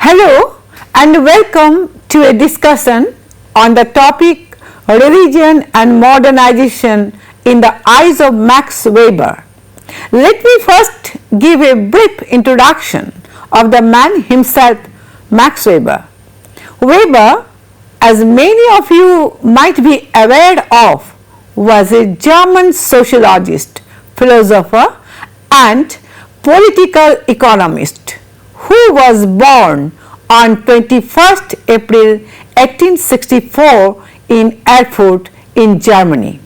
Hello and welcome to a discussion on the topic Religion and Modernization in the Eyes of Max Weber. Let me first give a brief introduction of the man himself, Max Weber. Weber, as many of you might be aware of, was a German sociologist, philosopher and political economist who was born on 21st April 1864 in Erfurt in Germany.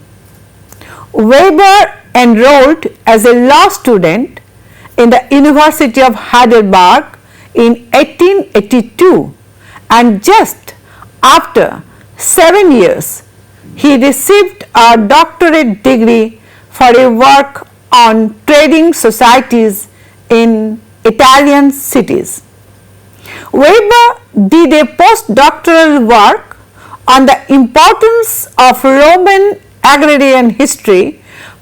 Weber enrolled as a law student in the University of Heidelberg in 1882, and just after 7 years he received a doctorate degree for a work on trading societies in Italian cities. Weber did a postdoctoral work on the importance of Roman agrarian history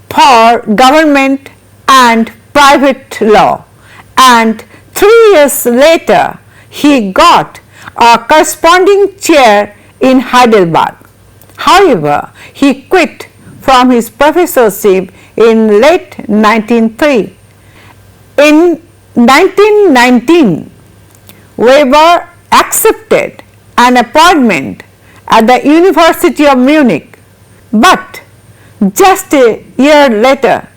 for government and private law, and 3 years later he got a corresponding chair in Heidelberg. However, he quit from his professorship in late 1903. In 1919, Weber accepted an appointment at the University of Munich, but just a year later,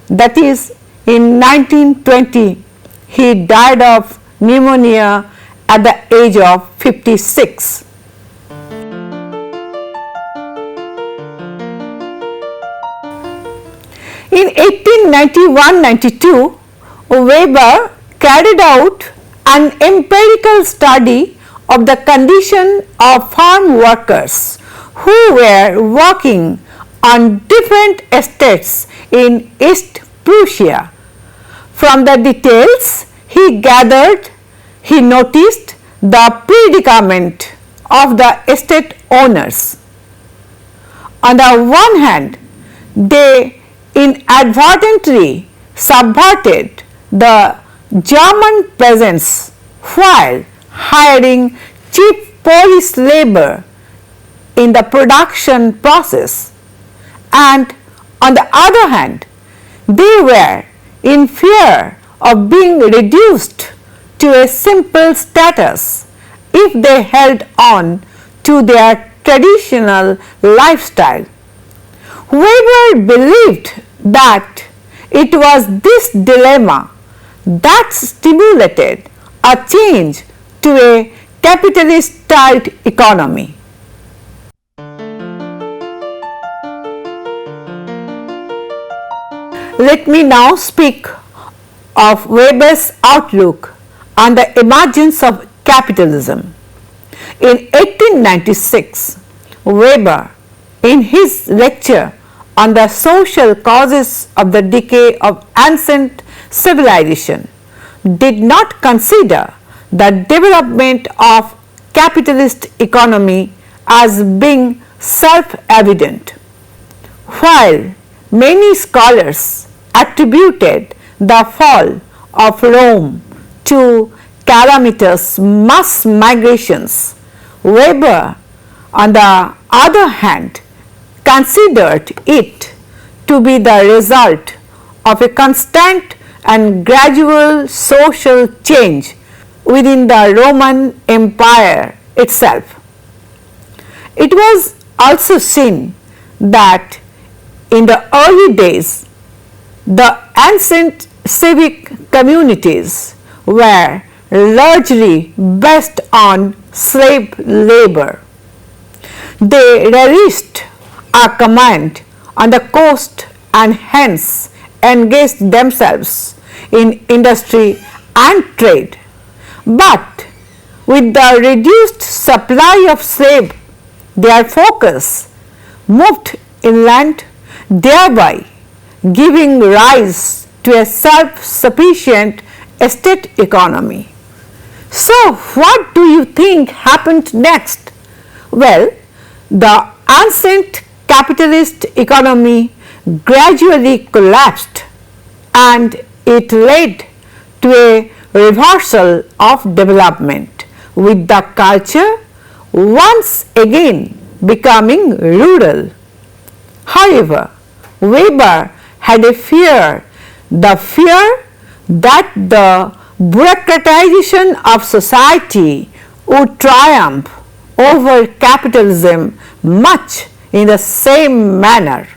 that is in 1920, he died of pneumonia at the age of 56. In 1891-92, Weber carried out an empirical study of the condition of farm workers who were working on different estates in East Prussia. From the details he gathered, he noticed the predicament of the estate owners. On the one hand, they inadvertently subverted the German peasants while hiring cheap Polish labor in the production process, and on the other hand, they were in fear of being reduced to a simple status if they held on to their traditional lifestyle. Weber believed that it was this dilemma that stimulated a change to a capitalist-styled economy. Let me now speak of Weber's outlook on the emergence of capitalism. In 1896, Weber, in his lecture on the social causes of the decay of ancient civilization, did not consider the development of capitalist economy as being self-evident. While many scholars attributed the fall of Rome to calamitous mass migrations, Weber, on the other hand, considered it to be the result of a constant and gradual social change within the Roman Empire itself. It was also seen that in the early days, the ancient civic communities were largely based on slave labor. They relished a command on the coast and hence engaged themselves in industry and trade. But with the reduced supply of slave, their focus moved inland, thereby giving rise to a self-sufficient estate economy. So, what do you think happened next? Well, the ancient capitalist economy gradually collapsed, and it led to a reversal of development with the culture once again becoming rural. However, Weber had a fear, the fear that the bureaucratization of society would triumph over capitalism much in the same manner.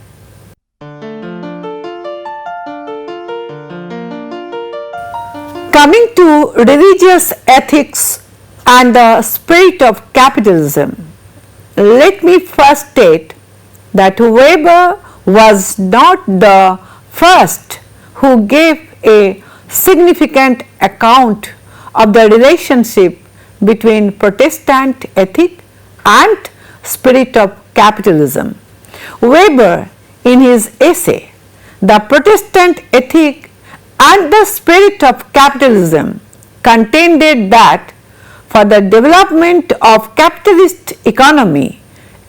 Coming to religious ethics and the spirit of capitalism, let me first state that Weber was not the first who gave a significant account of the relationship between Protestant ethic and spirit of capitalism. Weber, in his essay, The Protestant Ethic and the Spirit of Capitalism, contended that for the development of capitalist economy,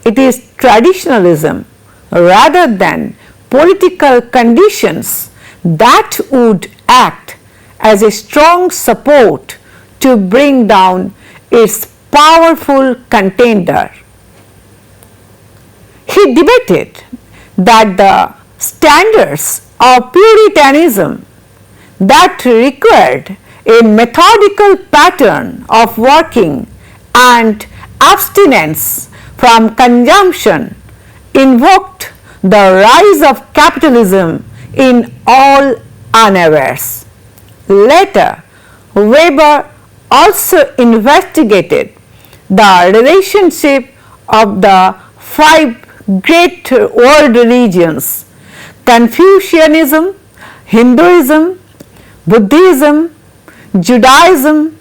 it is traditionalism rather than political conditions that would act as a strong support to bring down its powerful contender. He debated that the standards of Puritanism that required a methodical pattern of working and abstinence from consumption invoked the rise of capitalism in all unawares. Later, Weber also investigated the relationship of the five great world religions: Confucianism, Hinduism, Buddhism, Judaism,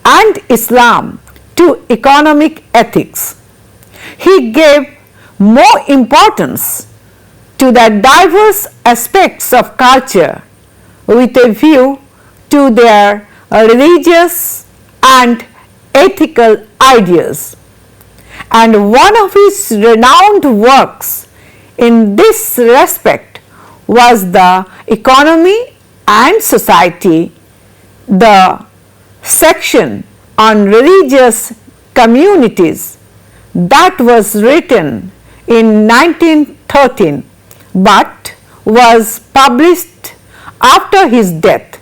and Islam to economic ethics. He gave more importance to the diverse aspects of culture with a view to their religious and ethical ideas. And one of his renowned works in this respect was The Economy and Society, the section on religious communities that was written in 1913 but was published after his death.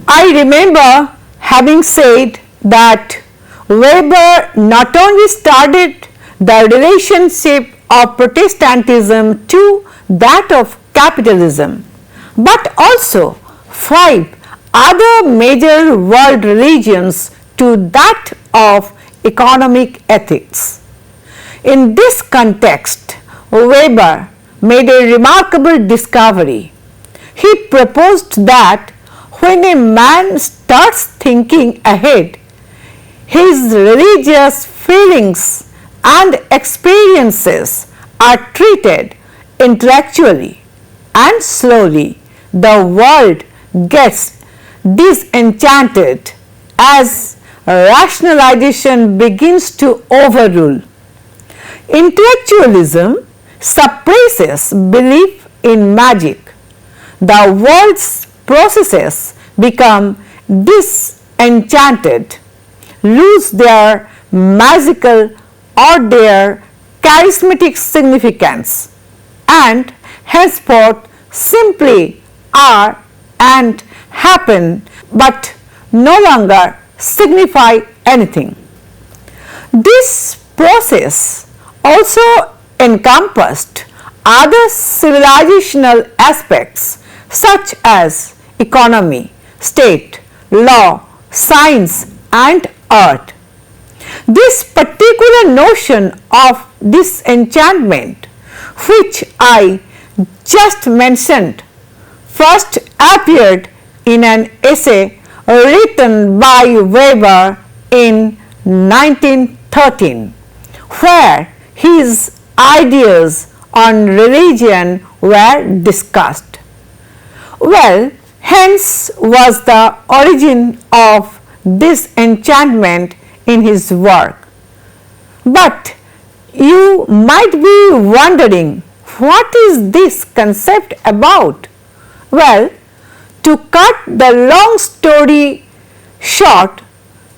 I remember having said that Weber not only studied the relationship of Protestantism to that of capitalism, but also five other major world religions to that of economic ethics. In this context, Weber made a remarkable discovery. He proposed that when a man starts thinking ahead, his religious feelings and experiences are treated intellectually, and slowly the world gets disenchanted as rationalization begins to overrule. Intellectualism suppresses belief in magic. The world's processes become disenchanted, lose their magical or their charismatic significance, and henceforth simply are and happen, but no longer signify anything. This process also encompassed other civilizational aspects such as economy, state, law, science, and art. This particular notion of disenchantment, which I just mentioned, first appeared in an essay written by Weber in 1913, where his ideas on religion were discussed. Well, hence was the origin of disenchantment in his work. But you might be wondering, what is this concept about? Well, To cut the long story short,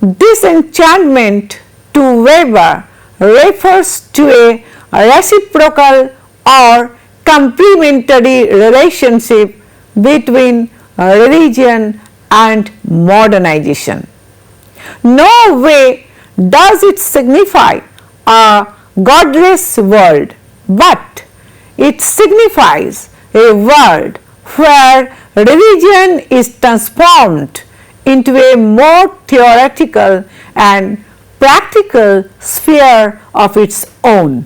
disenchantment to Weber refers to a reciprocal or complementary relationship between religion and modernization. No way does it signify a godless world, but it signifies a world where religion is transformed into a more theoretical and practical sphere of its own.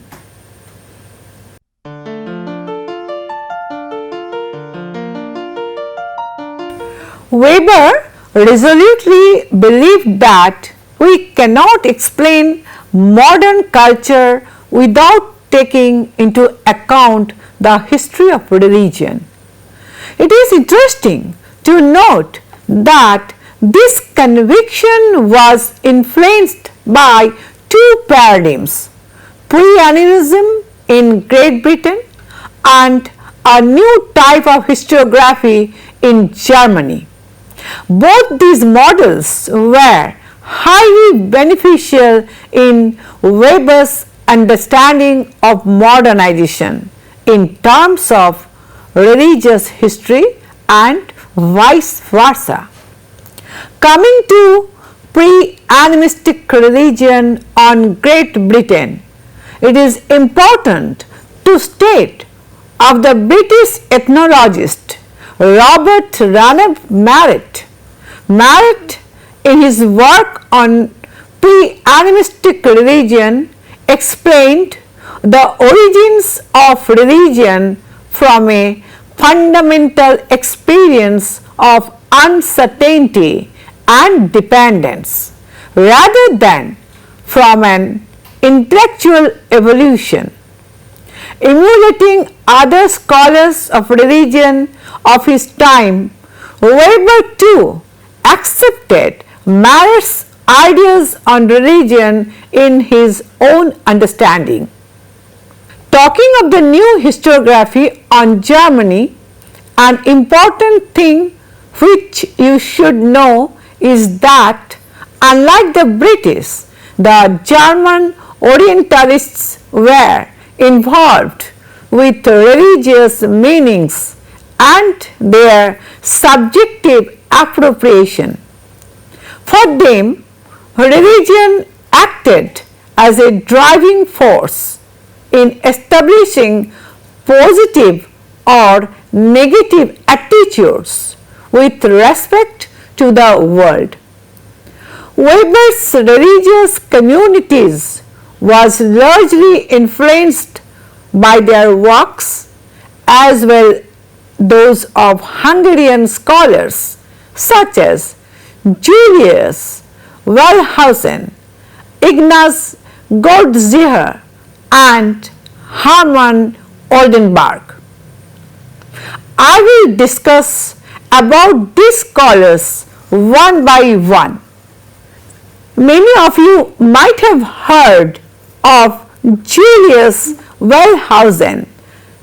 Weber resolutely believed that we cannot explain modern culture without taking into account the history of religion. It is interesting to note that this conviction was influenced by two paradigms, Pre-animism in Great Britain and a new type of historiography in Germany. Both these models were highly beneficial in Weber's understanding of modernization in terms of religious history and vice versa. Coming to pre-animistic religion on Great Britain, it is important to state of the British ethnologist Robert Raneb Marett. Marett, in his work on pre-animistic religion, explained the origins of religion from a fundamental experience of uncertainty and dependence rather than from an intellectual evolution. Emulating other scholars of religion of his time, Weber too accepted Marett's ideas on religion in his own understanding. Talking of the new historiography on Germany, an important thing which you should know is that unlike the British, the German Orientalists were involved with religious meanings and their subjective appropriation. For them, religion acted as a driving force in establishing positive or negative attitudes with respect to the world. Weber's religious communities was largely influenced by their works as well those of Hungarian scholars such as Julius Wellhausen, Ignaz Goldziher and Hermann Oldenburg. I will discuss about these scholars one by one. Many of you might have heard of Julius Wellhausen,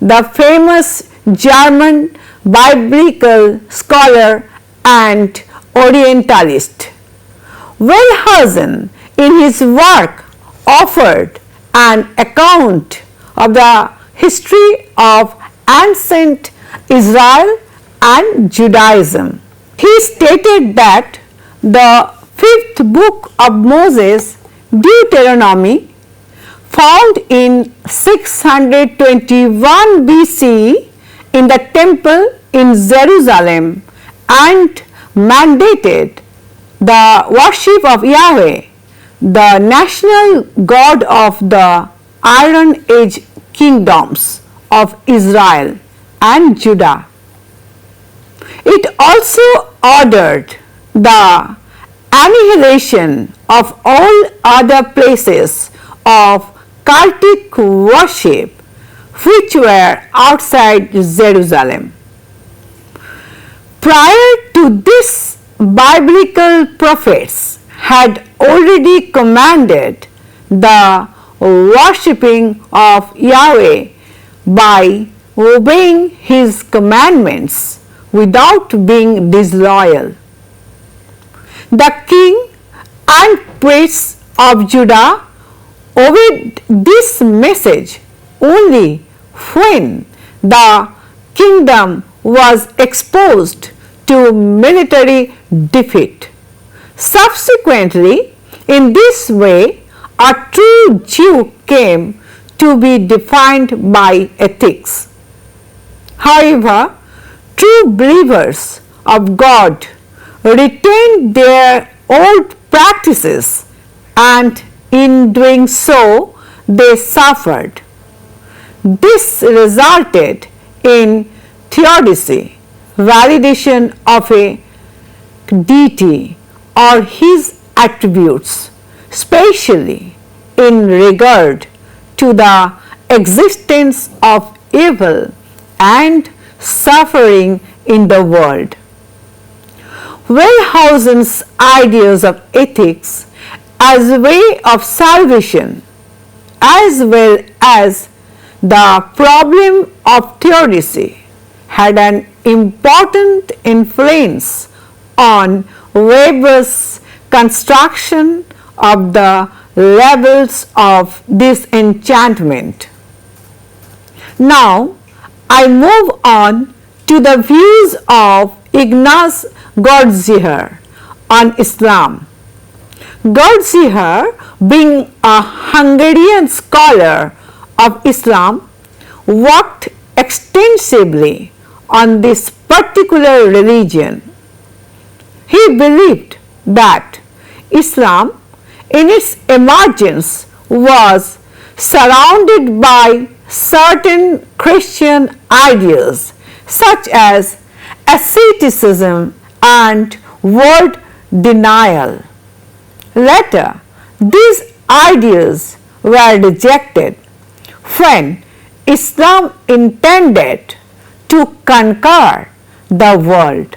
the famous German biblical scholar and Orientalist. Wellhausen, in his work, offered an account of the history of ancient Israel and Judaism. He stated that the fifth book of Moses, Deuteronomy, found in 621 BC in the temple in Jerusalem and mandated the worship of Yahweh, the national god of the Iron Age kingdoms of Israel and Judah. It also ordered the annihilation of all other places of cultic worship which were outside Jerusalem. Prior to this, biblical prophets had already commanded the worshipping of Yahweh by obeying his commandments without being disloyal. The king and priests of Judah obeyed this message only when the kingdom was exposed to military defeat. Subsequently, in this way, a true Jew came to be defined by ethics. However, true believers of God retained their old practices, and in doing so, they suffered. This resulted in theodicy, validation of a deity or his attributes, especially in regard to the existence of evil and suffering in the world. Wellhausen's ideas of ethics as a way of salvation, as well as the problem of theodicy, had an important influence on Weber's construction of the levels of disenchantment. Now, I move on to the views of Ignaz Goldziher on Islam. Goldziher, being a Hungarian scholar of Islam, worked extensively on this particular religion. He believed that Islam, in its emergence, was surrounded by certain Christian ideas such as asceticism and world denial. Later, these ideas were rejected when Islam intended to conquer the world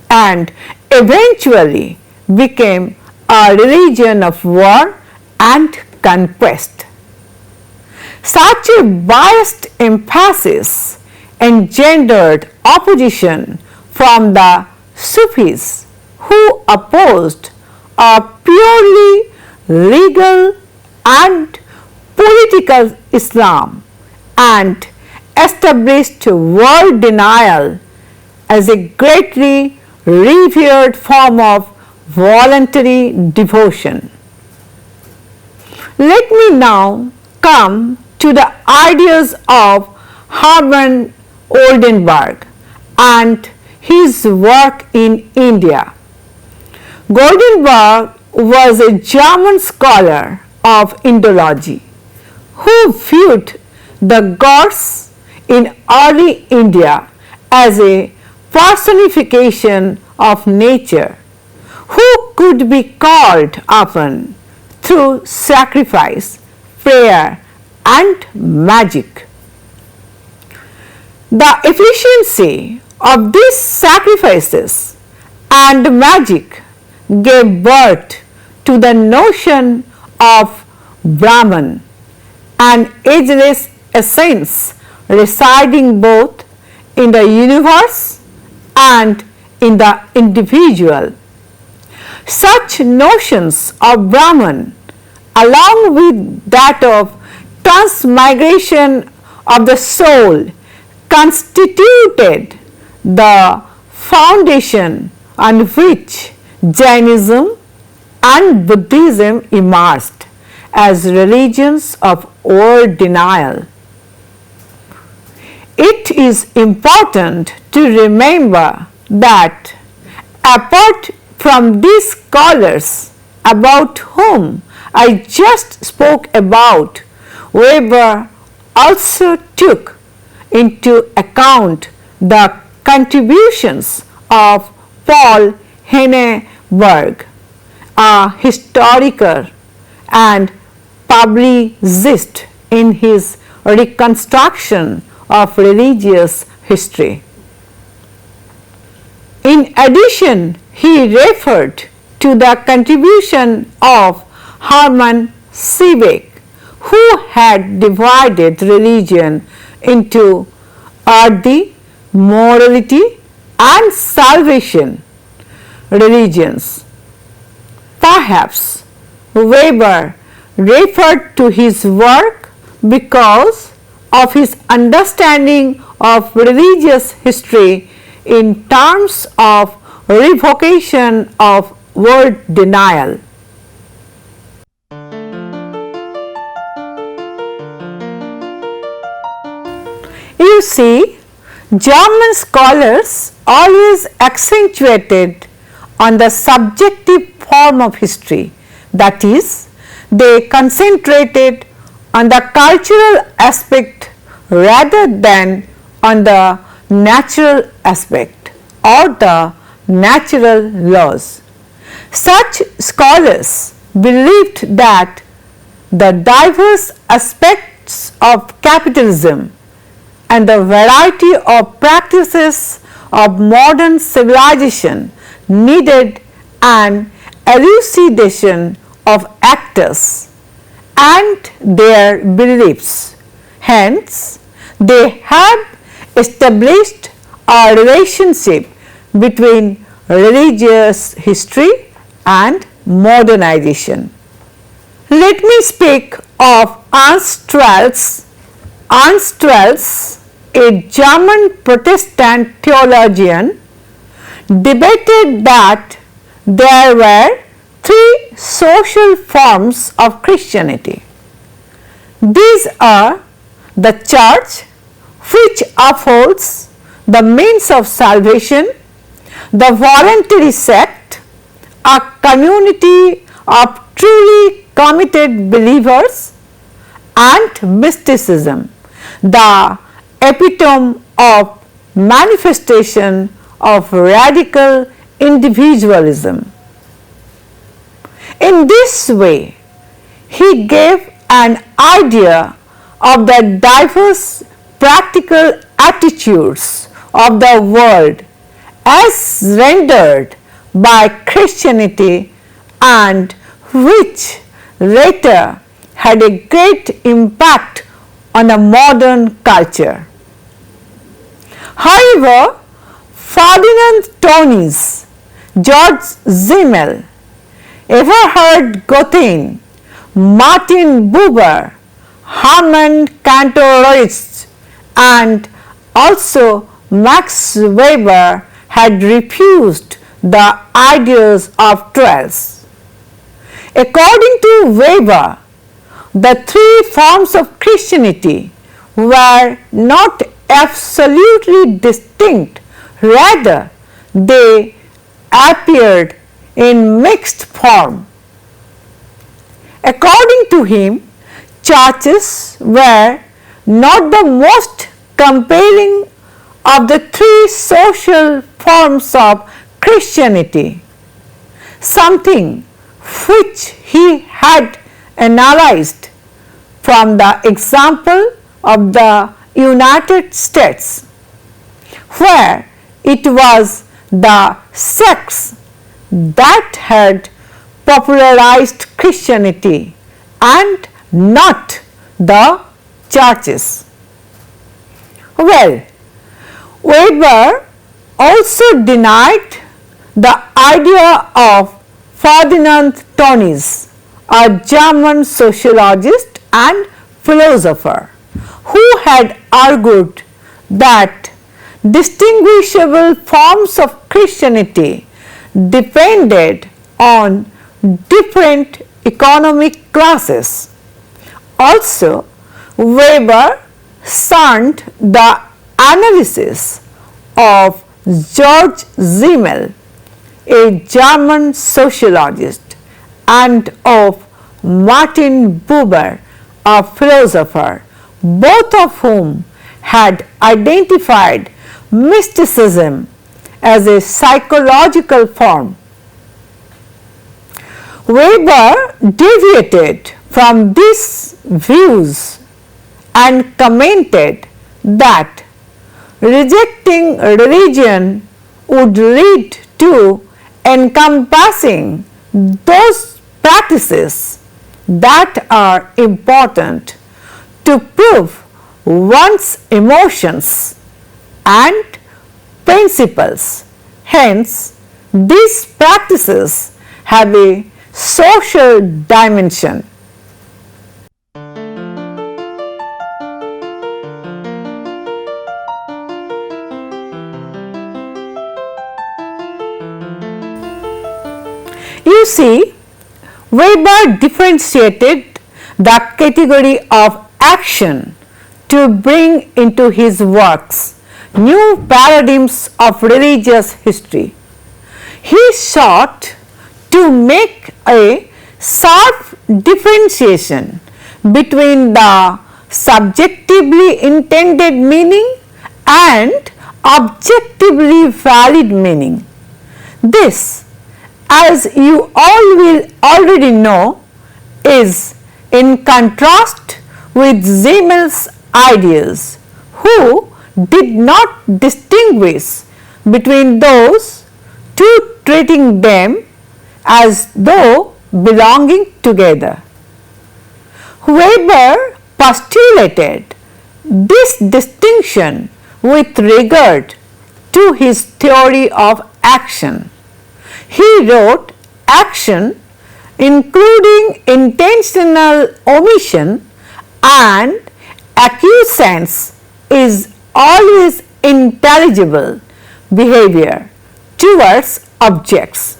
and eventually became a religion of war and conquest. Such a biased emphasis engendered opposition from the Sufis, who opposed a purely legal and political Islam and established world denial as a greatly revered form of voluntary devotion. Let me now come to the ideas of Hermann Oldenburg and his work in India. Oldenburg was a German scholar of Indology who viewed the gods in early India as a personification of nature who could be called upon through sacrifice, prayer, and magic. The efficiency of these sacrifices and magic gave birth to the notion of Brahman, an ageless essence residing both in the universe and in the individual. Such notions of Brahman, along with that of transmigration of the soul, constituted the foundation on which Jainism and Buddhism emerged as religions of world denial. It is important to remember that apart from these scholars about whom I just spoke about, Weber also took into account the contributions of Paul Henneberg, a historian and publicist, in his reconstruction of religious history. In addition, he referred to the contribution of Hermann Civic, who had divided religion into earthy, morality, and salvation religions. Perhaps Weber referred to his work because of his understanding of religious history in terms of revocation of world denial. You see, German scholars always accentuated on the subjective form of history, that is, they concentrated on the cultural aspect rather than on the natural aspect or the natural laws. Such scholars believed that the diverse aspects of capitalism and the variety of practices of modern civilization needed an elucidation of actors and their beliefs. Hence, they had established a relationship between religious history and modernization. Let me speak of Ernst Troeltsch. Ernst Troeltsch, a German Protestant theologian, debated that there were three social forms of Christianity. These are the church, which upholds the means of salvation, the voluntary sect, a community of truly committed believers, and mysticism, the epitome of manifestation of radical individualism. In this way, he gave an idea of the diverse practical attitudes of the world as rendered by Christianity and which later had a great impact on a modern culture. However, Ferdinand Tönnies, George Simmel, Everhard Gothein, Martin Buber, Hermann Kantorowicz, and also Max Weber had refused the ideas of Troeltsch. According to Weber, the three forms of Christianity were not absolutely distinct, rather they appeared in mixed form. According to him, churches were not the most compelling of the three social forms of Christianity, something which he had analyzed from the example of the United States, where it was the sects that had popularized Christianity and not the churches. Well, Weber also denied the idea of Ferdinand Tönnies, a German sociologist and philosopher, who had argued that distinguishable forms of Christianity depended on different economic classes. Also, Weber shunned the analysis of George Simmel, a German sociologist, and of Martin Buber, a philosopher, both of whom had identified mysticism as a psychological form. Weber deviated from these views and commented that rejecting religion would lead to encompassing those practices that are important to prove one's emotions and principles. Hence, these practices have a social dimension. You see, Weber differentiated the category of action to bring into his works new paradigms of religious history. He sought to make a sharp differentiation between the subjectively intended meaning and objectively valid meaning. This, as you all will already know, is in contrast with Zemmel's ideas, who did not distinguish between those two, treating them as though belonging together. Weber postulated this distinction with regard to his theory of action. He wrote, action, including intentional omission and acquiescence, is always intelligible behavior towards objects,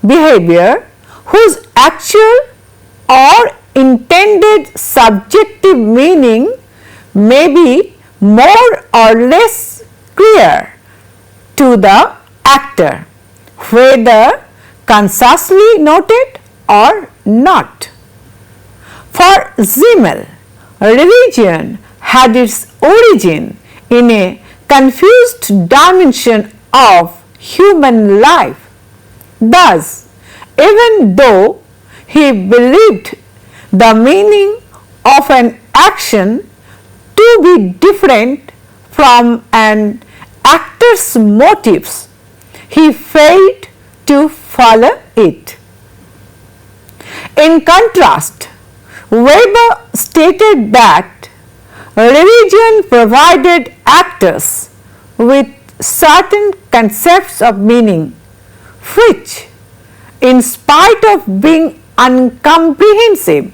behavior whose actual or intended subjective meaning may be more or less clear to the actor, whether consciously noted or not. For Zemmel, religion had its origin in a confused dimension of human life. Thus, even though he believed the meaning of an action to be different from an actor's motives, he failed to follow it. In contrast, Weber stated that religion provided actors with certain concepts of meaning which, in spite of being incomprehensible,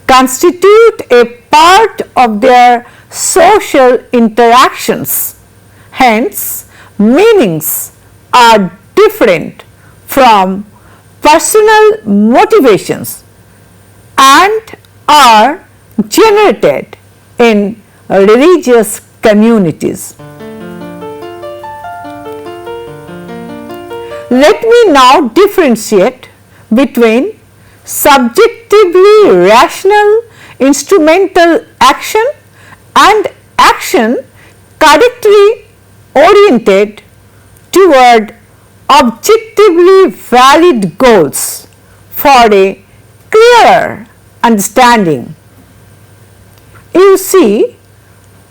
constitute a part of their social interactions. Hence, meanings are different from personal motivations and are generated in religious communities. Let me now differentiate between subjectively rational instrumental action and action correctly oriented toward objectively valid goals for a clearer understanding. You see,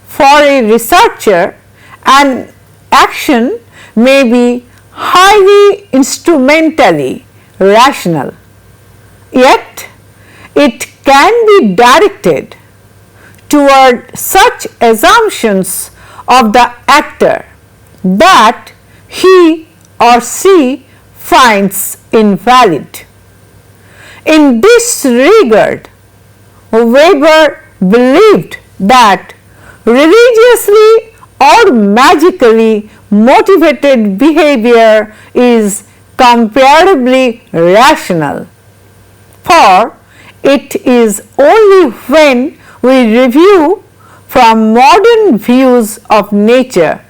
for a researcher, an action may be highly instrumentally rational, yet it can be directed toward such assumptions of the actor that he or she finds invalid. In this regard, Weber believed that religiously or magically motivated behavior is comparatively rational, for it is only when we review from modern views of nature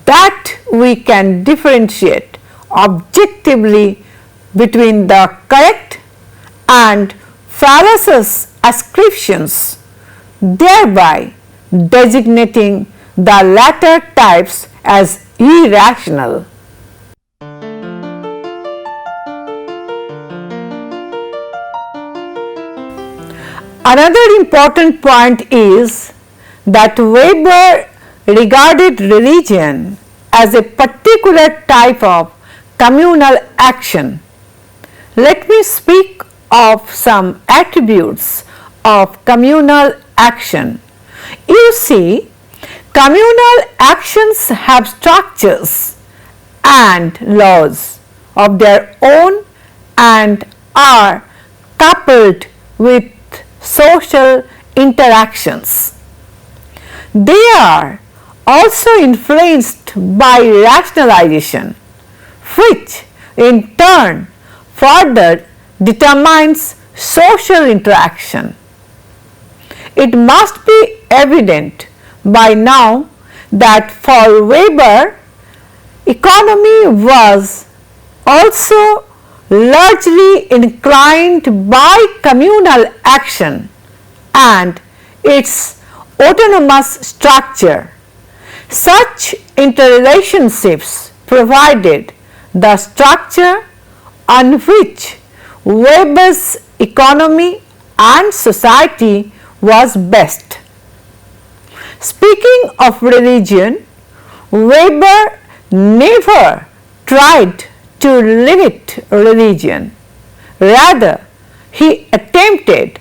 that we can differentiate objectively between the correct and fallacious ascriptions, thereby designating the latter types as irrational. Another important point is that Weber regarded religion as a particular type of communal action. Let me speak of some attributes of communal action. You see, communal actions have structures and laws of their own and are coupled with social interactions. They are also influenced by rationalization, which in turn further determines social interaction. It must be evident by now that for Weber, economy was also largely inclined by communal action and its autonomous structure. Such interrelationships provided the structure on which Weber's economy and society was based. Speaking of religion, Weber never tried to limit religion. Rather, he attempted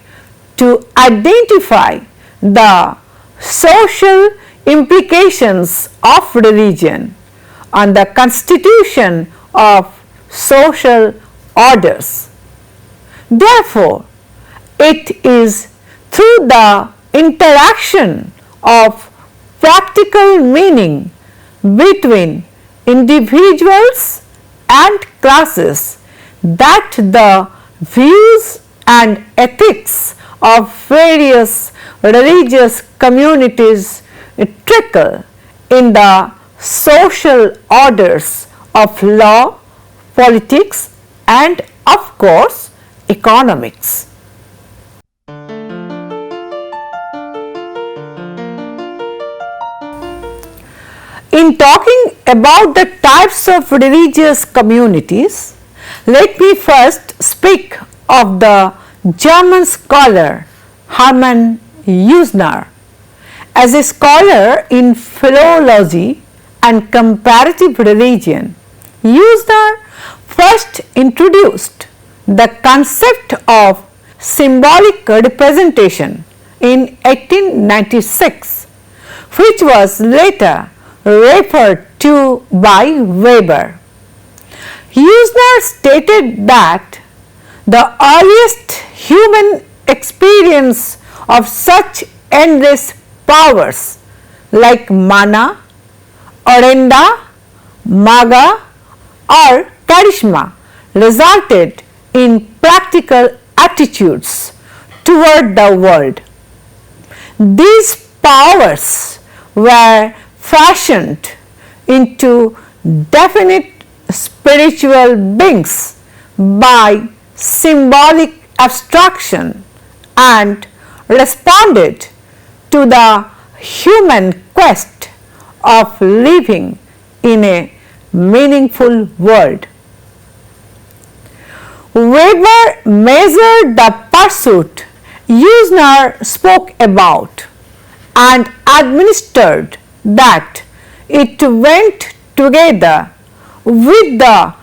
to identify the social implications of religion on the constitution of social orders. Therefore, it is through the interaction of practical meaning between individuals and classes that the views and ethics of various religious communities trickle in the social orders of law, politics, and of course economics. In talking about the types of religious communities, let me first speak of the German scholar Hermann Usner. As a scholar in philology and comparative religion, Usner first introduced the concept of symbolic representation in 1896, which was later referred to by Weber. Usner stated that the earliest human experience of such endless powers like mana, orenda, maga or charisma resulted in practical attitudes toward the world. These powers were fashioned into definite spiritual beings by symbolic abstraction and responded to the human quest of living in a meaningful world. Weber measured the pursuit Usner spoke about and administered that it went together with the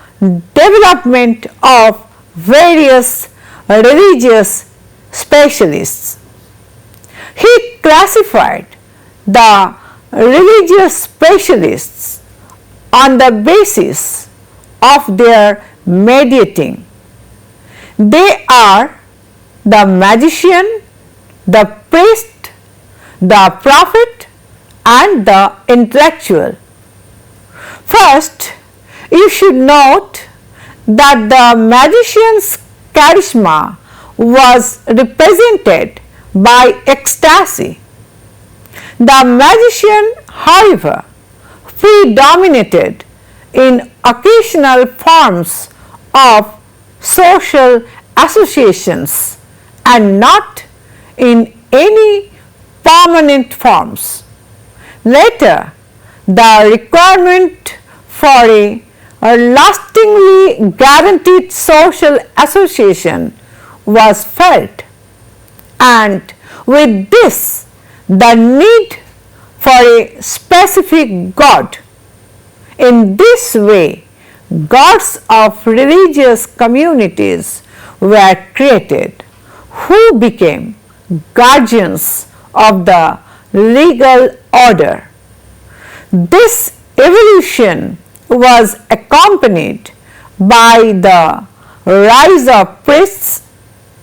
development of various religious specialists. He classified the religious specialists on the basis of their mediating. They are the magician, the priest, the prophet and the intellectual. First, you should note that the magician's charisma was represented by ecstasy. The magician, however, predominated in occasional forms of social associations and not in any permanent forms. Later, the requirement for a lastingly guaranteed social association was felt, and with this, the need for a specific God. In this way, gods of religious communities were created who became guardians of the legal order This evolution was accompanied by the rise of priests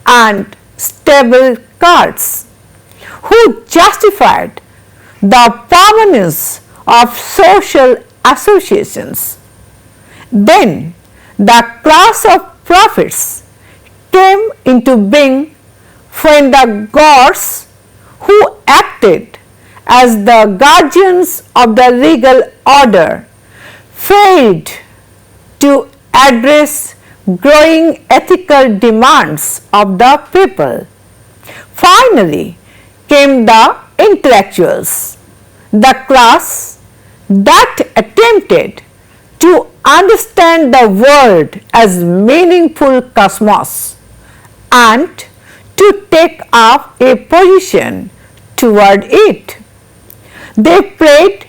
and stable cults who justified the permanence of social associations. Then the class of prophets came into being when the gods who acted as the guardians of the legal order failed to address growing ethical demands of the people. Finally came the intellectuals, the class that attempted to understand the world as meaningful cosmos and to take up a position toward it. They played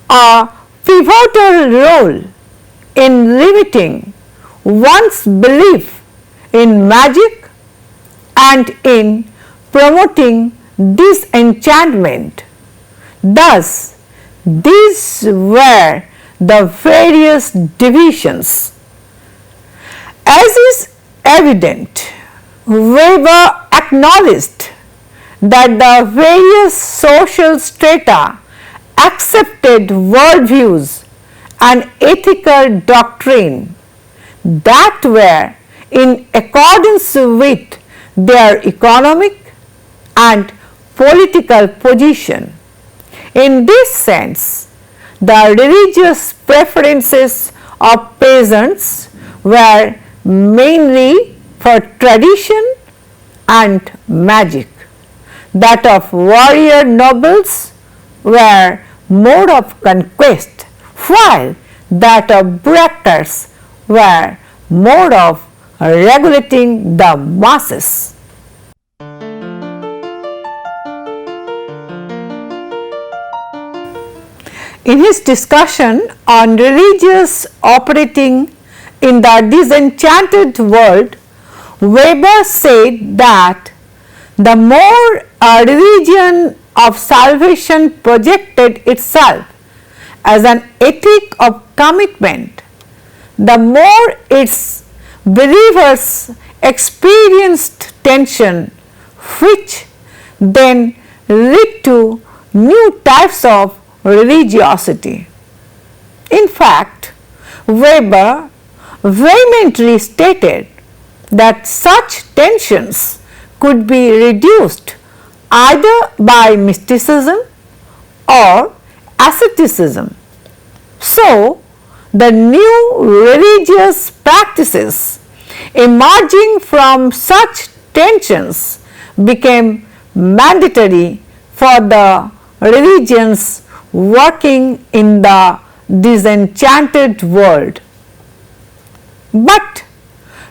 a pivotal role in limiting one's belief in magic and in promoting disenchantment. Thus, these were the various divisions. As is evident, Weber acknowledged that the various social strata accepted worldviews and ethical doctrine that were in accordance with their economic and political position. In this sense, the religious preferences of peasants were mainly for tradition and magic. That of warrior nobles were more of conquest, while that of bureaucrats were more of regulating the masses. In his discussion on religious operating in the disenchanted world, Weber said that the more a religion of salvation projected itself as an ethic of commitment, the more its believers experienced tension, which then led to new types of religiosity. In fact, Weber vehemently stated that such tensions could be reduced either by mysticism or asceticism. So, the new religious practices emerging from such tensions became mandatory for the religions working in the disenchanted world. But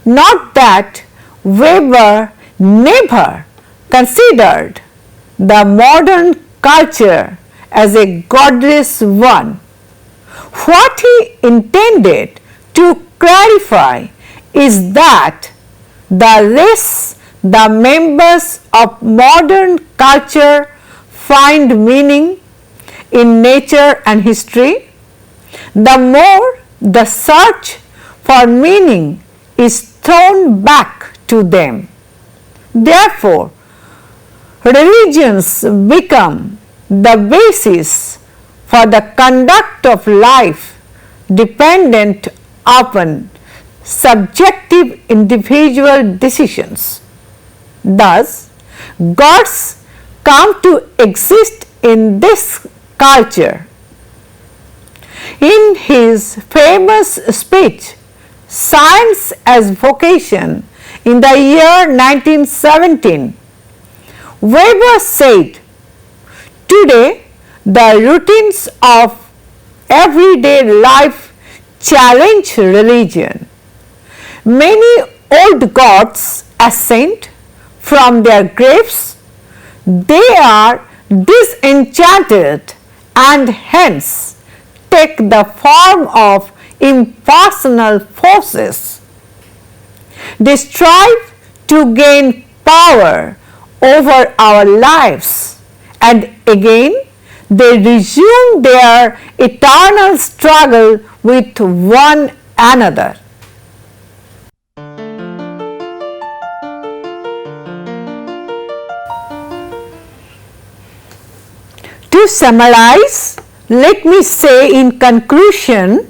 not that Weber never considered the modern culture as a godless one. What he intended to clarify is that the less the members of modern culture find meaning in nature and history, the more the search for meaning is thrown back to them. Therefore, religions become the basis for the conduct of life dependent upon subjective individual decisions. Thus, gods come to exist in this culture. In his famous speech, Science as Vocation, in the year 1917, Weber said, "Today, the routines of everyday life challenge religion. Many old gods ascend from their graves. They are disenchanted and hence take the form of impersonal forces. They strive to gain power over our lives, and again they resume their eternal struggle with one another. To summarize, let me say in conclusion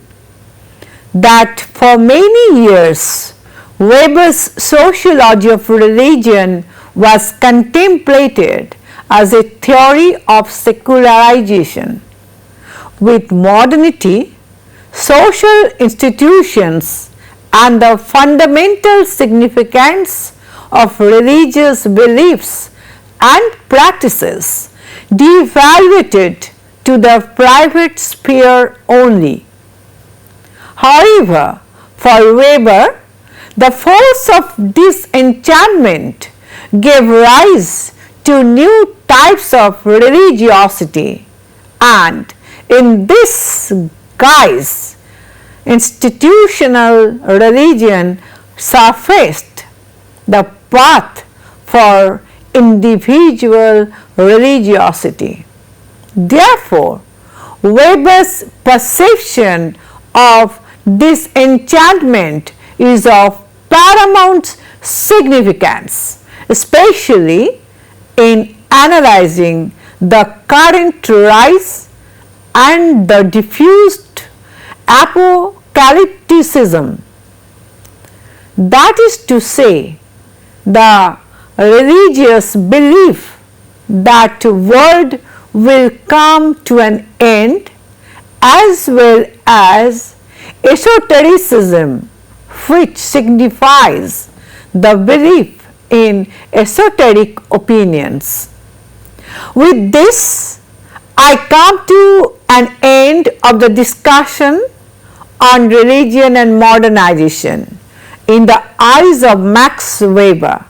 that for many years Weber's sociology of religion was contemplated as a theory of secularization. With modernity, social institutions and the fundamental significance of religious beliefs and practices devaluated to the private sphere only. However, for Weber, the force of disenchantment gave rise to new types of religiosity, and in this guise, institutional religion surfaced the path for individual religiosity. Therefore, Weber's perception of disenchantment is of paramount significance, especially in analyzing the current rise and the diffused apocalypticism. That is to say, the religious belief that the world will come to an end, as well as Esotericism, which signifies the belief in esoteric opinions. With this, I come to an end of the discussion on religion and modernization in the eyes of Max Weber.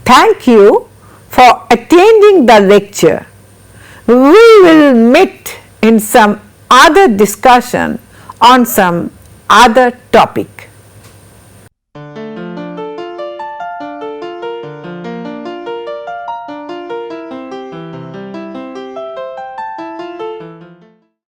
Thank you for attending the lecture. We will meet in some other discussion on some other topic.